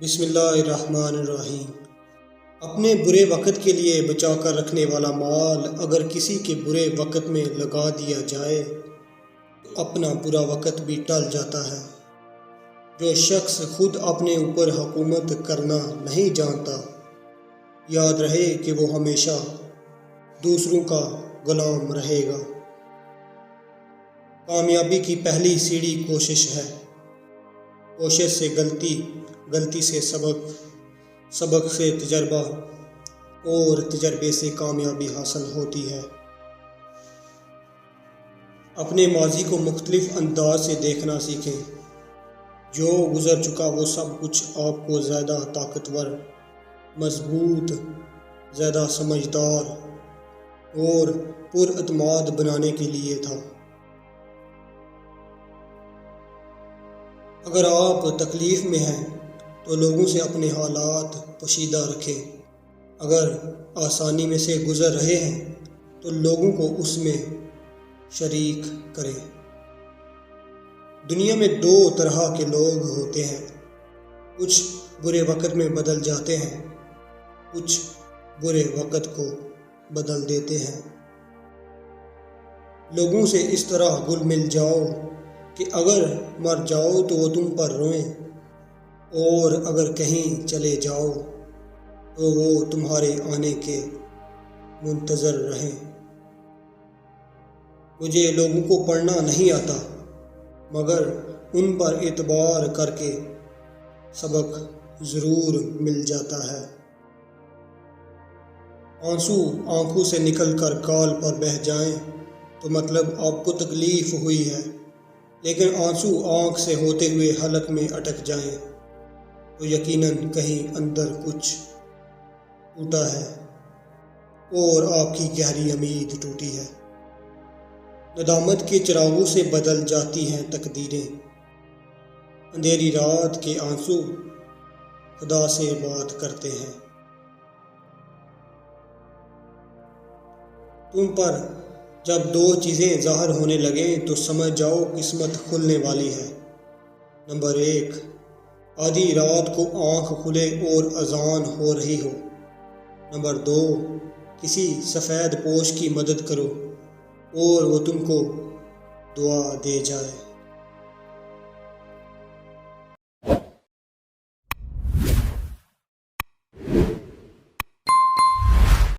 بسم اللہ الرحمن الرحیم۔ اپنے برے وقت کے لیے بچا کر رکھنے والا مال اگر کسی کے برے وقت میں لگا دیا جائے تو اپنا برا وقت بھی ٹل جاتا ہے۔ جو شخص خود اپنے اوپر حکومت کرنا نہیں جانتا، یاد رہے کہ وہ ہمیشہ دوسروں کا غلام رہے گا۔ کامیابی کی پہلی سیڑھی کوشش ہے۔ کوشش سے غلطی سے سبق سے تجربہ اور تجربے سے کامیابی حاصل ہوتی ہے۔ اپنے ماضی کو مختلف انداز سے دیکھنا سیکھیں۔ جو گزر چکا وہ سب کچھ آپ کو زیادہ طاقتور، مضبوط، زیادہ سمجھدار اور پر اعتماد بنانے کے لیے تھا۔ اگر آپ تکلیف میں ہیں تو لوگوں سے اپنے حالات پوشیدہ رکھیں۔ اگر آسانی میں سے گزر رہے ہیں تو لوگوں کو اس میں شریک کریں۔ دنیا میں دو طرح کے لوگ ہوتے ہیں، کچھ برے وقت میں بدل جاتے ہیں، کچھ برے وقت کو بدل دیتے ہیں۔ لوگوں سے اس طرح گل مل جاؤ کہ اگر مر جاؤ تو وہ تم پر روئیں، اور اگر کہیں چلے جاؤ تو وہ تمہارے آنے کے منتظر رہیں۔ مجھے لوگوں کو پڑھنا نہیں آتا، مگر ان پر اعتبار کر کے سبق ضرور مل جاتا ہے۔ آنسو آنکھوں سے نکل کر گال پر بہہ جائیں تو مطلب آپ کو تکلیف ہوئی ہے، لیکن آنسو آنکھ سے ہوتے ہوئے حلق میں اٹک جائیں تو یقیناً کہیں اندر کچھ ٹوٹا ہے اور آپ کی گہری امید ٹوٹی ہے۔ ندامت کے چراغوں سے بدل جاتی ہیں تقدیریں، اندھیری رات کے آنسو خدا سے بات کرتے ہیں۔ تم پر جب دو چیزیں ظاہر ہونے لگیں تو سمجھ جاؤ قسمت کھلنے والی ہے۔ نمبر 1، آدھی رات کو آنکھ کھلے اور اذان ہو رہی ہو۔ نمبر 2، کسی سفید پوش کی مدد کرو اور وہ تم کو دعا دے جائے۔